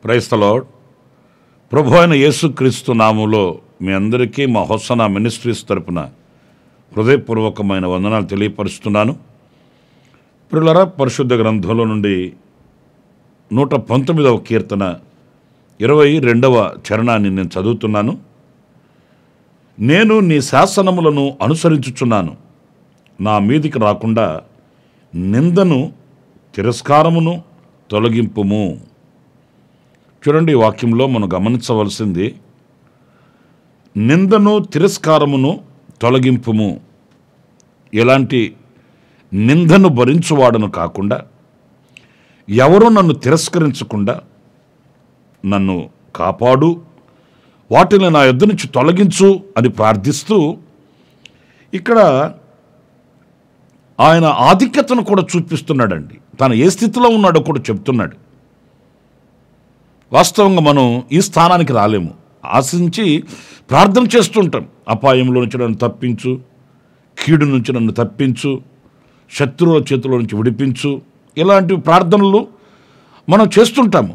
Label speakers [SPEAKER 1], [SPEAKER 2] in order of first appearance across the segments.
[SPEAKER 1] Praise the lord. ప్రభు అయిన యేసుక్రీస్తు నామములో మీ అందరికీ మా హోసన్నా మినిస్ట్రీస్ తరపున హృదయపూర్వకమైన వందనాలు తెలియపరుస్తున్నాను. ప్రియులారా, పరిశుద్ధ గ్రంథంలో నుండి 119వ కీర్తన 22వ చరణాన్ని నేను చదువుతున్నాను. నేను నీ శాసనములను అనుసరించుచున్నాను, నా మీదికి రాకుండా నిందను తిరస్కారమును తొలగింపుము. చూడండి, ఈ వాక్యంలో మనం గమనించవలసింది నిందను తిరస్కారమును తొలగింపుము. ఎలాంటి నిందను భరించువాడను కాకుండా, ఎవరు నన్ను తిరస్కరించకుండా నన్ను కాపాడు, వాటిని నా యొద్ద నుంచి తొలగించు అని ప్రార్థిస్తూ ఇక్కడ ఆయన ఆధిక్యతను కూడా చూపిస్తున్నాడండి. తను ఏ స్థితిలో ఉన్నాడో కూడా చెప్తున్నాడు. వాస్తవంగా మనం ఈ స్థానానికి రాలేము. ఆశించి ప్రార్థన చేస్తుంటాం, అపాయంలో నుంచి నన్ను తప్పించు, కీడు నుంచి నన్ను తప్పించు, శత్రువుల చేతుల నుంచి విడిపించు, ఇలాంటి ప్రార్థనలు మనం చేస్తుంటాము.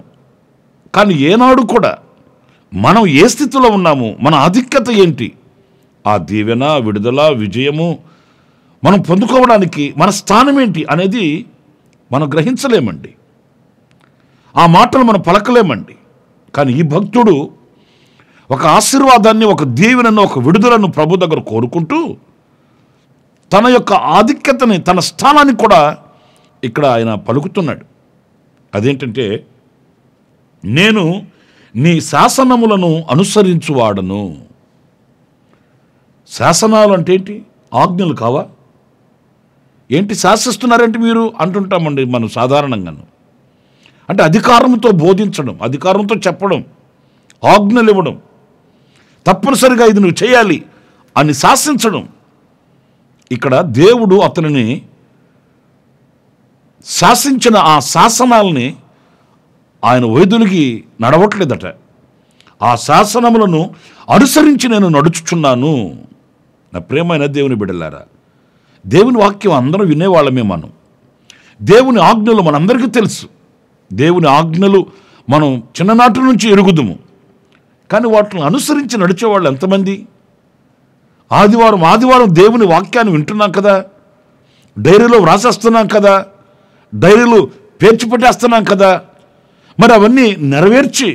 [SPEAKER 1] కానీ ఏనాడు కూడా మనం ఏ స్థితిలో ఉన్నాము, మన ఆధిక్యత ఏంటి, ఆ దీవెన, విడుదల, విజయము మనం పొందుకోవడానికి మన స్థానం ఏంటి అనేది మనం గ్రహించలేమండి. ఆ మాటలు మనం పలకలేమండి. కానీ ఈ భక్తుడు ఒక ఆశీర్వాదాన్ని, ఒక దీవెనను, ఒక విడుదలను ప్రభు దగ్గర కోరుకుంటూ తన యొక్క ఆధిక్యతని, తన స్థానాన్ని కూడా ఇక్కడ ఆయన పలుకుతున్నాడు. అదేంటంటే, నేను నీ శాసనములను అనుసరించువాడను. శాసనాలు అంటే ఏంటి? ఆజ్ఞలు కావా? ఏంటి శాసిస్తున్నారంటే మీరు అంటుంటామండి మనం సాధారణంగాను. అంటే అధికారంతో బోధించడం, అధికారంతో చెప్పడం, ఆజ్ఞలు ఇవ్వడం, తప్పనిసరిగా ఇది నువ్వు చేయాలి అని శాసించడం. ఇక్కడ దేవుడు అతనిని శాసించిన ఆ శాసనాలని ఆయన వైద్యునికి నడవట్లేదట. ఆ శాసనములను అనుసరించి నేను నడుచుచున్నాను. నా ప్రియమైన దేవుని బిడ్డలారా, దేవుని వాక్యం అందరం వినేవాళ్ళమే. మనం దేవుని ఆజ్ఞలు మనందరికీ తెలుసు. దేవుని ఆజ్ఞలు మనం చిన్ననాటి నుంచి ఎరుగుదుము. కానీ వాటిని అనుసరించి నడిచేవాళ్ళు ఎంతమంది? ఆదివారం దేవుని వాక్యాన్ని వింటున్నాం కదా, డైరీలో వ్రాసేస్తున్నాం కదా, డైరీలు పేర్చిపెట్టేస్తున్నాం కదా. మరి అవన్నీ నెరవేర్చి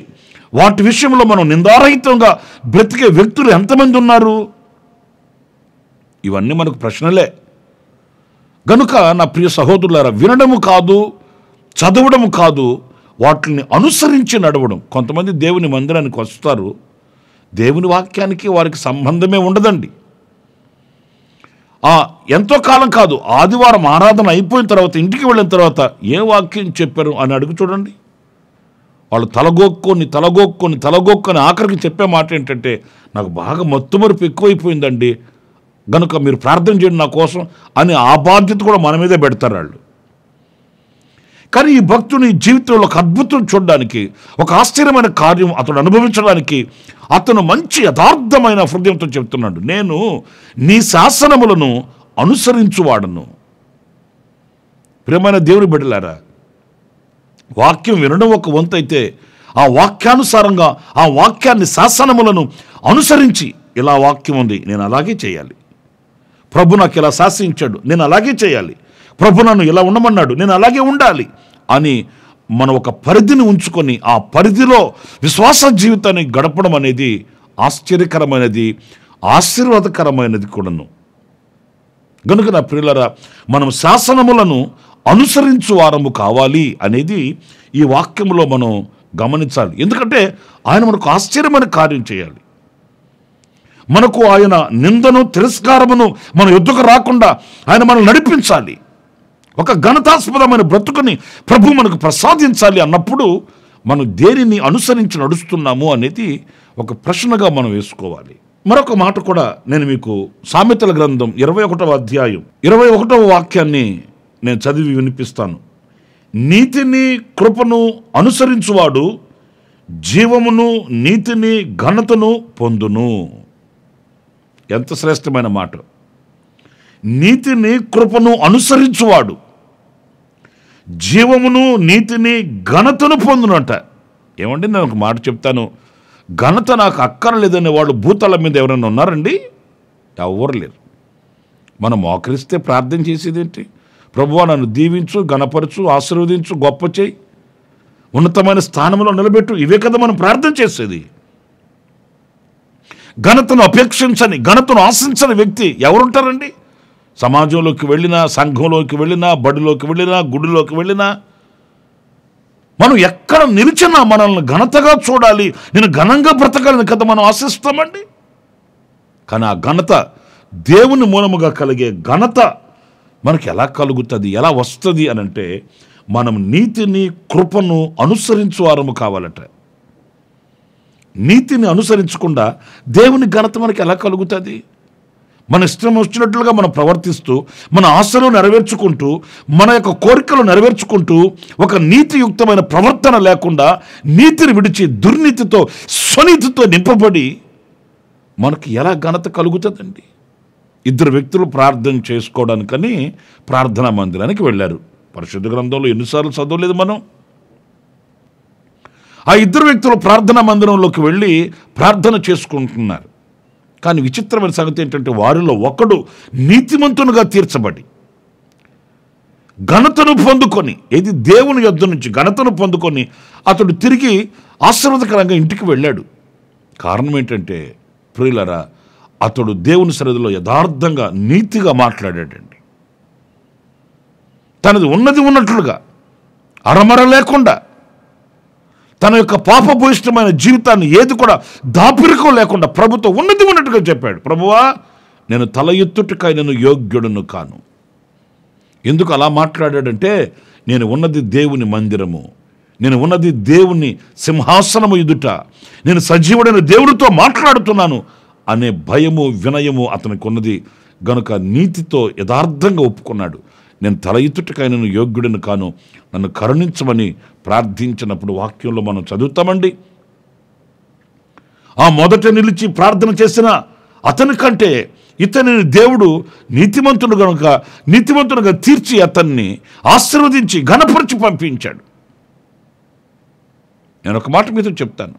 [SPEAKER 1] వాటి విషయంలో మనం నిందారహితంగా బ్రతికే వ్యక్తులు ఎంతమంది ఉన్నారు? ఇవన్నీ మనకు ప్రశ్నలే. గనుక నా ప్రియ సహోదరులారా, వినడము కాదు, చదవడము కాదు, వాటిని అనుసరించి నడవడం. కొంతమంది దేవుని మందిరానికి వస్తారు, దేవుని వాక్యానికి వారికి సంబంధమే ఉండదండి. ఎంతో కాలం కాదు, ఆదివారం ఆరాధన అయిపోయిన తర్వాత ఇంటికి వెళ్ళిన తర్వాత ఏ వాక్యం చెప్పారు అని అడుగు చూడండి. వాళ్ళు తలగొక్కొని ఆఖరికి చెప్పే మాట ఏంటంటే, నాకు బాగా మత్తుమరుపు ఎక్కువైపోయిందండి, గనుక మీరు ప్రార్థన చేయండి నా కోసం అని ఆ బాధ్యత కూడా మన మీదే పెడతారు వాళ్ళు. కానీ ఈ భక్తుని జీవితంలో ఒక అద్భుతం చూడడానికి, ఒక ఆశ్చర్యమైన కార్యం అతను అనుభవించడానికి అతను మంచి యథార్థమైన హృదయంతో చెప్తున్నాడు, నేను నీ శాసనములను అనుసరించువాడను. ప్రియమైన దేవుని బిడ్డలారా, వాక్యం వినడం ఒక వంతు అయితే, ఆ వాక్యానుసారంగా ఆ వాక్యాన్ని, శాసనములను అనుసరించి, ఇలా వాక్యం ఉంది నేను అలాగే చేయాలి, ప్రభు నాకు ఇలా శాసించాడు నేను అలాగే చేయాలి, ప్రభు నన్ను ఇలా ఉండమన్నాడు నేను అలాగే ఉండాలి అని మనం ఒక పరిధిని ఉంచుకొని ఆ పరిధిలో విశ్వాస జీవితాన్ని గడపడం అనేది ఆశ్చర్యకరమైనది, ఆశీర్వాదకరమైనది కూడాను. గనుక నా ప్రియులారా, మనం శాసనములను అనుసరించు వారము కావాలి అనేది ఈ వాక్యంలో మనం గమనించాలి. ఎందుకంటే ఆయన మనకు ఆశ్చర్యమైన కార్యం చేయాలి. మనకు ఆయన నిందను, తిరస్కారమును మన యుద్ధకు రాకుండా ఆయన మనం నడిపించాలి. ఒక ఘనతాస్పదమైన బ్రతుకుని ప్రభు మనకు ప్రసాదించాలి అన్నప్పుడు మనం దేనిని అనుసరించి నడుస్తున్నాము అనేది ఒక ప్రశ్నగా మనం వేసుకోవాలి. మరొక మాట కూడా నేను మీకు సామెతల గ్రంథం 21వ అధ్యాయం 21వ వాక్యాన్ని నేను చదివి వినిపిస్తాను. నీతిని కృపను అనుసరించువాడు జీవమును నీతిని ఘనతను పొందును. ఎంత శ్రేష్టమైన మాట. నీతిని కృపను అనుసరించువాడు జీవమును నీతిని ఘనతను పొందునట. ఏమండి, నేను ఒక మాట చెప్తాను, ఘనత నాకు అక్కర్లేదనే వాళ్ళు భూతల మీద ఎవరైనా ఉన్నారండి? ఎవరు లేరు. మనం మోకరిస్తే ప్రార్థన చేసేది ఏంటి? ప్రభువా నన్ను దీవించు, ఘనపరచు, ఆశీర్వదించు, గొప్ప చేయి, ఉన్నతమైన స్థానంలో నిలబెట్టు, ఇవే కదా మనం ప్రార్థన చేసేది. ఘనతను అపేక్షించని, ఘనతను ఆశించని వ్యక్తి ఎవరుంటారండి? సమాజంలోకి వెళ్ళినా, సంఘంలోకి వెళ్ళినా, బడిలోకి వెళ్ళినా, గుడిలోకి వెళ్ళినా, మనం ఎక్కడ నిలిచినా మనల్ని ఘనతగా చూడాలి, నేను ఘనంగా బ్రతకాలని కదా మనం ఆశిస్తామండి. కానీ ఆ ఘనత, దేవుని మూలముగా కలిగే ఘనత మనకి ఎలా కలుగుతుంది, ఎలా వస్తుంది అని అంటే మనం నీతిని కృపను అనుసరించు వారము కావాలట. నీతిని అనుసరించకుండా దేవుని ఘనత మనకి ఎలా కలుగుతుంది? మన ఇష్టం వచ్చినట్లుగా మనం ప్రవర్తిస్తూ, మన ఆశలు నెరవేర్చుకుంటూ, మన యొక్క కోరికలు నెరవేర్చుకుంటూ, ఒక నీతియుక్తమైన ప్రవర్తన లేకుండా నీతిని విడిచి దుర్నీతితో స్వనీతితో నింపబడి మనకి ఎలా ఘనత కలుగుతుందండి? ఇద్దరు వ్యక్తులు ప్రార్థన చేసుకోవడానికని ప్రార్థనా మందిరానికి వెళ్ళారు. పరిశుద్ధ గ్రంథంలో ఎన్నిసార్లు చదవలేదు మనం? ఆ ఇద్దరు వ్యక్తులు ప్రార్థనా మందిరంలోకి వెళ్ళి ప్రార్థన చేసుకుంటున్నారు. కానీ విచిత్రమైన సంగతి ఏంటంటే వారిలో ఒకడు నీతిమంతునిగా తీర్చబడి ఘనతను పొందుకొని, ఏది దేవుని యొద్ద నుంచి ఘనతను పొందుకొని అతడు తిరిగి ఆశీర్వాదకరంగా ఇంటికి వెళ్ళాడు. కారణం ఏంటంటే ప్రియులరా, అతడు దేవుని సన్నిధిలో యథార్థంగా నీతిగా మాట్లాడాడండి. తనది ఉన్నది ఉన్నట్లుగా, అరమర లేకుండా, తన యొక్క పాపభూయిష్టమైన జీవితాన్ని ఏది కూడా దాపిరికం లేకుండా ప్రభుతో ఉన్నది ఉన్నట్టుగా చెప్పాడు. ప్రభువా, నేను తల ఎత్తుటకై నేను యోగ్యుడును కాను. ఎందుకు అలా మాట్లాడాడంటే, నేను ఉన్నది దేవుని మందిరము, నేను ఉన్నది దేవుని సింహాసనము ఎదుట, నేను సజీవుడైన దేవుడితో మాట్లాడుతున్నాను అనే భయము వినయము అతనికి ఉన్నది గనుక నీతితో యథార్థంగా ఒప్పుకున్నాడు. నేను తల ఎత్తుటకై నేను యోగ్యుడిని కాను, నన్ను కరుణించమని ప్రార్థించినప్పుడు వాక్యంలో మనం చదువుతామండి. ఆ మొదట నిలిచి ప్రార్థన చేసిన అతని కంటే ఇతనిని దేవుడు నీతిమంతుడుగా తీర్చి అతన్ని ఆశీర్వదించి ఘనపరిచి పంపించాడు. నేను ఒక మాట మీతో చెప్తాను,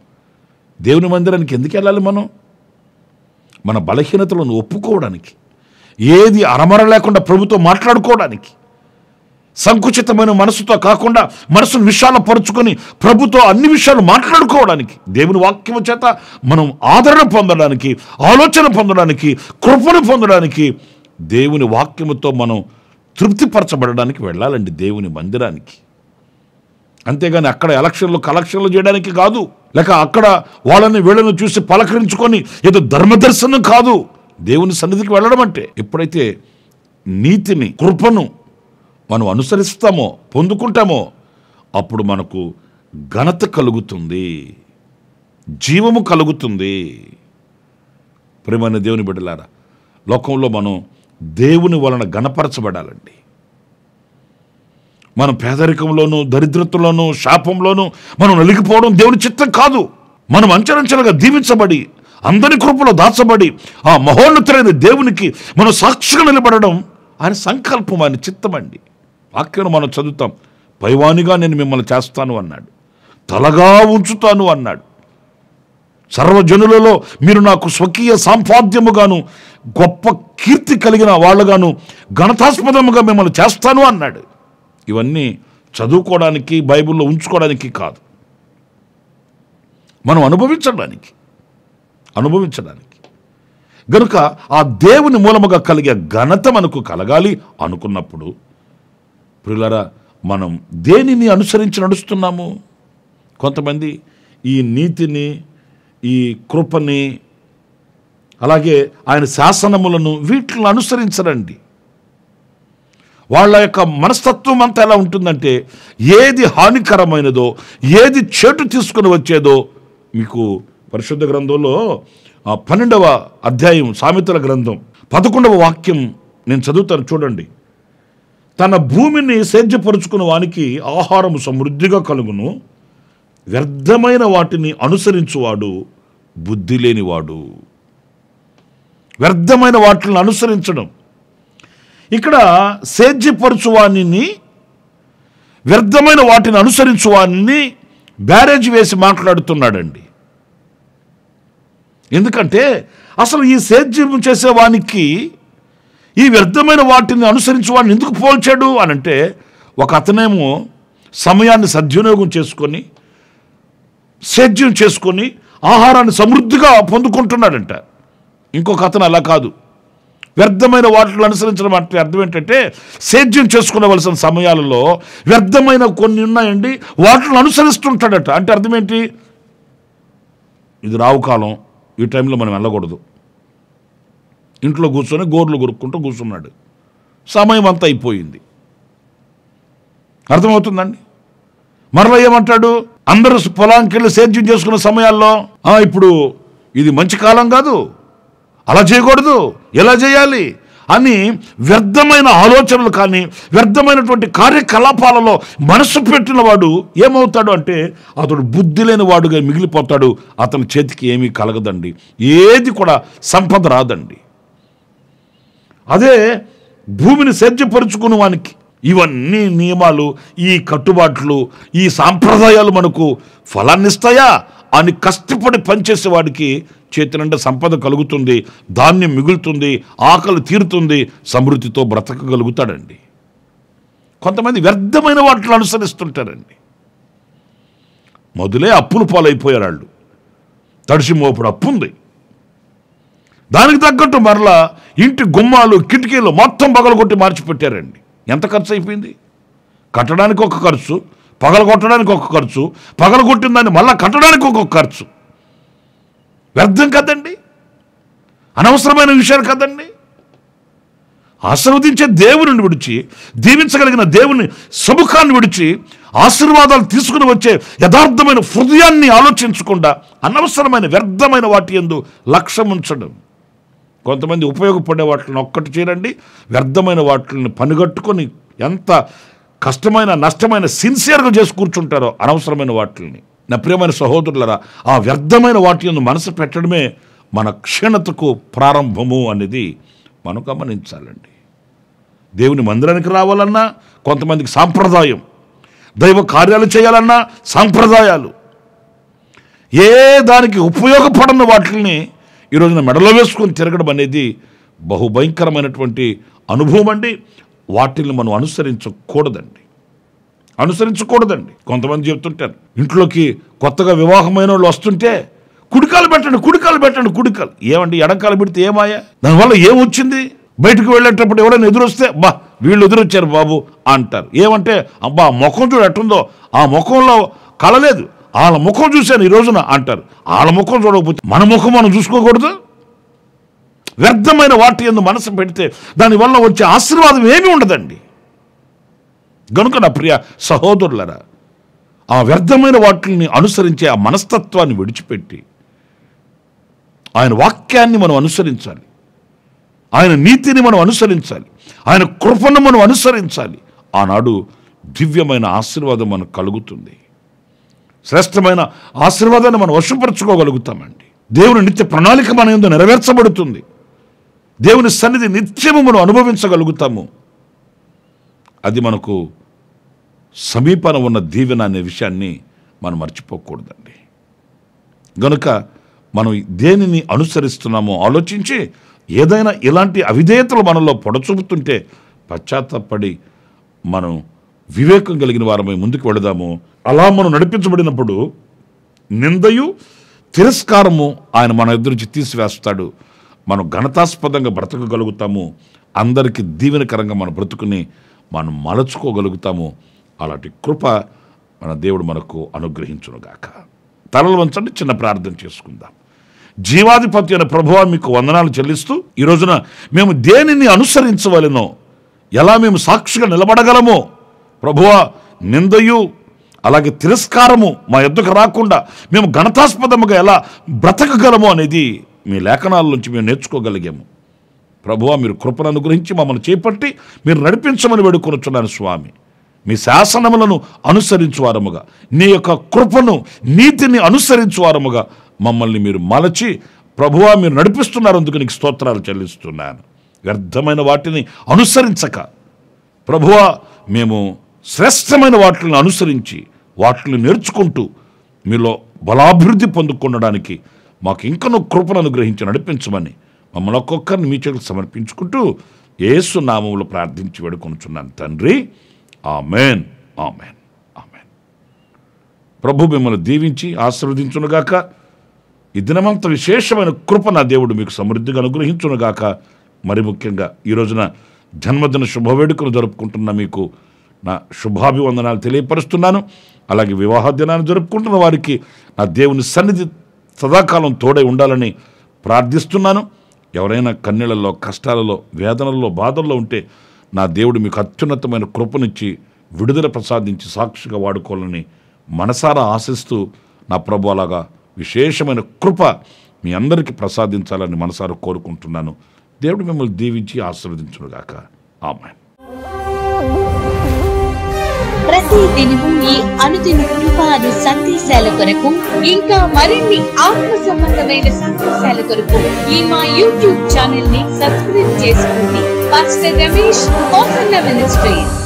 [SPEAKER 1] దేవుని మందిరానికి ఎందుకు వెళ్ళాలి మనం? మన బలహీనతలను ఒప్పుకోవడానికి, ఏది అరమర లేకుండా ప్రభుతో మాట్లాడుకోవడానికి, సంకుచితమైన మనసుతో కాకుండా మనసును విశాలపరుచుకొని ప్రభుతో అన్ని విషయాలు మాట్లాడుకోవడానికి, దేవుని వాక్యము చేత మనం ఆదరణ పొందడానికి, ఆలోచన పొందడానికి, కృపను పొందడానికి, దేవుని వాక్యముతో మనం తృప్తిపరచబడడానికి వెళ్ళాలండి దేవుని మందిరానికి. అంతేగాని అక్కడ కలెక్షన్లు చేయడానికి కాదు, లేక అక్కడ వాళ్ళని వీళ్ళని చూసి పలకరించుకొని ఏదో ధర్మదర్శనం కాదు. దేవుని సన్నిధికి వెళ్ళడం అంటే, ఎప్పుడైతే నీతిని కృపను మనం అనుసరిస్తామో, పొందుకుంటామో, అప్పుడు మనకు ఘనత కలుగుతుంది, జీవము కలుగుతుంది. ప్రియమైన దేవుని బిడ్డలారా, లోకంలో మనం దేవుని వలన ఘనపరచబడాలండి. మనం పేదరికంలోనూ, దరిద్రతలోనూ, శాపంలోనూ మనం నలిగిపోవడం దేవుని చిత్తం కాదు. మనం అంచెలంచెలుగా దీవించబడి, అందరి కృపలో దాచబడి, ఆ మహోన్నతులైన దేవునికి మనం సాక్షిగా నిలబడడం ఆయన సంకల్పం, ఆయన చిత్తం అండి. వాక్యం మనం చదువుతాం, పైవానిగా నేను మిమ్మల్ని చేస్తాను అన్నాడు, తలగా ఉంచుతాను అన్నాడు, సర్వజనులలో మీరు నాకు స్వకీయ సంపాద్యముగాను గొప్ప కీర్తి కలిగిన వాళ్ళుగాను ఘనతాస్పదముగా మిమ్మల్ని చేస్తాను అన్నాడు. ఇవన్నీ చదువుకోవడానికి, బైబిల్లో ఉంచుకోవడానికి కాదు, మనం అనుభవించడానికి. గనుక ఆ దేవుని మూలముగా కలిగే ఘనత మనకు కలగాలి అనుకున్నప్పుడు ప్రియులారా, మనం దేనిని అనుసరించి నడుస్తున్నాము? కొంతమంది ఈ నీతిని, ఈ కృపని, అలాగే ఆయన శాసనములను వీటిని అనుసరించరండి. వాళ్ళ యొక్క మనస్తత్వం అంతా ఎలా ఉంటుందంటే, ఏది హానికరమైనదో, ఏది చేటు తీసుకుని వచ్చేదో, మీకు పరిశుద్ధ గ్రంథంలో 12వ అధ్యాయం సామెతల గ్రంథం 11వ వాక్యం నేను చదువుతాను చూడండి. తన భూమిని సేద్యపరుచుకున్న వానికి ఆహారము సమృద్ధిగా కలుగును, వ్యర్థమైన వాటిని అనుసరించువాడు బుద్ధి లేనివాడు. వ్యర్థమైన వాటిని అనుసరించడం, ఇక్కడ సేద్యపరచువాణిని, వ్యర్థమైన వాటిని అనుసరించువాణిని బ్యారేజ్ వేసి మాట్లాడుతున్నాడండి. ఎందుకంటే అసలు ఈ సేద్యం చేసేవానికి ఈ వ్యర్థమైన వాటిని అనుసరించువాడిని ఎందుకు పోల్చాడు అని అంటే, ఒక అతనేమో సమయాన్ని సద్వినియోగం చేసుకొని సేద్యం చేసుకొని ఆహారాన్ని సమృద్ధిగా పొందుకుంటున్నాడంట. ఇంకొక అతను అలా కాదు. వ్యర్థమైన వాటిని అనుసరించడం అంటే అర్థం ఏంటంటే, సేద్యం చేసుకునవలసిన సమయాలలో వ్యర్థమైన కొన్ని ఉన్నాయండి, వాటిని అనుసరిస్తుంటాడట. అంటే అర్థం ఏంటి? ఇది రావు కాలం, ఈ టైంలో మనం వెళ్ళకూడదు, ఇంట్లో కూర్చొని గోర్లు కొరుక్కుంటూ కూర్చున్నాడు, సమయం అంతా అయిపోయింది. అర్థమవుతుందండి? మరలా ఏమంటాడు? అందరూ పొలానికి వెళ్ళి సేద్యం చేసుకున్న సమయాల్లో ఇప్పుడు ఇది మంచి కాలం కాదు, అలా చేయకూడదు, ఎలా చేయాలి అని వ్యర్థమైన ఆలోచనలు కానీ వ్యర్థమైనటువంటి కార్యకలాపాలలో మనసు పెట్టిన వాడు ఏమవుతాడు అంటే, అతడు బుద్ధి లేని వాడుగా మిగిలిపోతాడు. అతని చేతికి ఏమీ కలగదండి, ఏది కూడా సంపద రాదండి. అదే భూమిని సేద్యపరుచుకున్న వానికి ఇవన్నీ నియమాలు, ఈ కట్టుబాట్లు, ఈ సాంప్రదాయాలు మనకు ఫలాన్నిస్తాయా అని కష్టపడి పనిచేసేవాడికి చేతి నిండా సంపద కలుగుతుంది, ధాన్యం మిగులుతుంది, ఆకలి తీరుతుంది, సమృద్ధితో బ్రతకగలుగుతాడండి. కొంతమంది వ్యర్థమైన వాటిని అనుసరిస్తుంటారండి. మొదలే అప్పులు పాలైపోయారు వాళ్ళు. తడిసి మోపుడు అప్పు ఉంది, దానికి తగ్గట్టు మరలా ఇంటి గుమ్మాలు కిటికీలు మొత్తం పగలగొట్టి మార్చిపెట్టారండి. ఎంత ఖర్చు అయిపోయింది? కట్టడానికి ఒక ఖర్చు, పగలగొట్టడానికి ఒక ఖర్చు, పగలగొట్టిన దాన్ని మళ్ళీ కట్టడానికి ఒక ఖర్చు. వ్యర్థం కదండి, అనవసరమైన విషయాలు కదండి. ఆశీర్వదించే దేవుని విడిచి, దీవించగలిగిన దేవుని సముఖాన్ని విడిచి ఆశీర్వాదాలు తీసుకుని వచ్చే యథార్థమైన హృదయాన్ని ఆలోచించకుండా అనవసరమైన వ్యర్థమైన వాటి యందు లక్ష్యం ఉంచడం. కొంతమంది ఉపయోగపడే వాటిని ఒక్కటి చేయండి, వ్యర్థమైన వాటిని పనిగట్టుకొని ఎంత కష్టమైన నష్టమైన సిన్సియర్గా చేసి కూర్చుంటారో అనవసరమైన వాటిని. నా ప్రియమైన సహోదరులరా, ఆ వ్యర్థమైన వాటి యందు మనసు పెట్టడమే మన క్షీణతకు ప్రారంభము అనేది మనం గమనించాలండి. దేవుని మందిరానికి రావాలన్నా కొంతమందికి సాంప్రదాయం, దైవ కార్యాలు చేయాలన్నా సాంప్రదాయాలు, ఏ దానికి ఉపయోగపడని వాటిని ఈరోజున మెడలో వేసుకొని తిరగడం అనేది బహుభయంకరమైనటువంటి అనుభవం అండి. వాటిని మనం అనుసరించకూడదండి. కొంతమంది చెప్తుంటారు, ఇంట్లోకి కొత్తగా వివాహమైన వాళ్ళు వస్తుంటే కుడికాలు పెట్టండి. ఏమండి, ఎడకాలు పెడితే ఏమాయా? దానివల్ల ఏమొచ్చింది? బయటకు వెళ్ళేటప్పుడు ఎవరైనా ఎదురొస్తే వీళ్ళు ఎదురొచ్చారు బాబు అంటారు. ఏమంటే అబ్బా ముఖం చూడు ఎట్టుందో, ఆ ముఖంలో కళలేదు, వాళ్ళ ముఖం చూశాను ఈ రోజున అంటారు. వాళ్ళ ముఖం చూడకపోతే మన ముఖం మనం చూసుకోకూడదు? వ్యర్థమైన వాటి యందు మనసు పెడితే దానివల్ల వచ్చే ఆశీర్వాదం ఏమీ ఉండదండి. గనుక నా ప్రియ సహోదరులరా, ఆ వ్యర్థమైన వాటిని అనుసరించే ఆ మనస్తత్వాన్ని విడిచిపెట్టి ఆయన వాక్యాన్ని మనం అనుసరించాలి, ఆయన నీతిని మనం అనుసరించాలి, ఆయన కృపను మనం అనుసరించాలి. ఆనాడు దివ్యమైన ఆశీర్వాదం మనకు కలుగుతుంది, శ్రేష్టమైన ఆశీర్వాదాన్ని మనం వశపరచుకోగలుగుతామండి. దేవుని నిత్య ప్రణాళిక మన యందు నెరవేర్చబడుతుంది, దేవుని సన్నిధి నిత్యము మనం అనుభవించగలుగుతాము. అది మనకు సమీపన ఉన్న దీవెన అనే విషయాన్ని మనం మర్చిపోకూడదండి. గనుక మనం దేనిని అనుసరిస్తున్నామో ఆలోచించి ఏదైనా ఇలాంటి అవిధేయతలు మనలో పొడచూపుతుంటే పశ్చాత్తాపడి మనం వివేకం కలిగిన వారమై ముందుకు వెళదాము. అలా మనం నడిపించబడినప్పుడు నిందయు తిరస్కారము ఆయన మన ఎదురించి తీసివేస్తాడు. మనం ఘనతాస్పదంగా బ్రతకగలుగుతాము, అందరికీ దీవెనకరంగా మన బ్రతుకుని మనం మలచుకోగలుగుతాము. అలాంటి కృప మన దేవుడు మనకు అనుగ్రహించునుగాక. తలలు వంచండి, చిన్న ప్రార్థన చేసుకుందాం. జీవాధిపతి అయిన ప్రభువా, మీకు వందనాలు చెల్లిస్తూ ఈ రోజున మేము దేనిని అనుసరించవలెనో ఎలా మేము సాక్షిగా నిలబడగలమో ప్రభువా, నిందయు అలాగే తిరస్కారము మా యొద్దకు రాకుండా మేము ఘనతాస్పదముగా ఎలా బ్రతకగలమో అనేది మీ లేఖనాల నుంచి మేము నేర్చుకోగలిగాము. ప్రభువా, మీరు కృపను అనుగ్రహించి మమ్మల్ని చేపట్టి మీరు నడిపించమని వేడుకొనుచున్నాను స్వామి. మీ శాసనములను అనుసరించువారముగా, నీ యొక్క కృపను నీతిని అనుసరించువారముగా మమ్మల్ని మీరు మలచి ప్రభువా మీరు నడిపిస్తున్నారు. అందుకు నీకు స్తోత్రాలు చెల్లిస్తున్నాను. వ్యర్థమైన వాటిని అనుసరించక ప్రభువా మేము శ్రేష్టమైన వాటిని అనుసరించి వాటిని నేర్చుకుంటూ మీలో బలాభివృద్ధి పొందుకొనడానికి మాకు ఇంకనూ కృపను అనుగ్రహించి నడిపించమని మమ్మల్ని ఒక్కొక్కరిని మీ చేతులకు సమర్పించుకుంటూ యేసు నామములో ప్రార్థించి వేడుకొనుచున్నాను తండ్రి. Amen, amen, amen. ప్రభు మిమ్మల్ని దీవించి ఆశీర్వదించునుగాక. ఈ దినమంత విశేషమైన కృప నా దేవుడు మీకు సమృద్ధిగా అనుగ్రహించునుగాక. మరి ముఖ్యంగా ఈ రోజున జన్మదిన శుభవేడుకలు జరుపుకుంటున్న మీకు నా శుభాభివందనాలు తెలియపరుస్తున్నాను. అలాగే వివాహ దినాన్ని జరుపుకుంటున్న వారికి నా దేవుని సన్నిధి సదాకాలం తోడై ఉండాలని ప్రార్థిస్తున్నాను. ఎవరైనా కన్నీళ్లలో, కష్టాలలో, వేదనల్లో, బాధల్లో ఉంటే నా దేవుడు మీకు అత్యున్నతమైన కృపనిచ్చి విడుదల ప్రసాదించి సాక్షిగా వాడుకోవాలని మనసారా ఆశిస్తూ నా ప్రభు అలాగా విశేషమైన కృప మీ అందరికీ ప్రసాదించాలని మనసారా కోరుకుంటున్నాను. దేవుడు మిమ్మల్ని దీవించి ఆశీర్వదించునుగాక. ఆమేన్.
[SPEAKER 2] ప్రతి దినము ఈ అనుదిన కృపాను సందేశాల కొరకు ఇంకా మరిన్ని ఆత్మ సంబంధమైన సందేశాల కొరకు ఈ మా యూట్యూబ్ ఛానల్ ని సబ్స్క్రైబ్ చేసుకోండి. Pastor Ramesh, open ministries.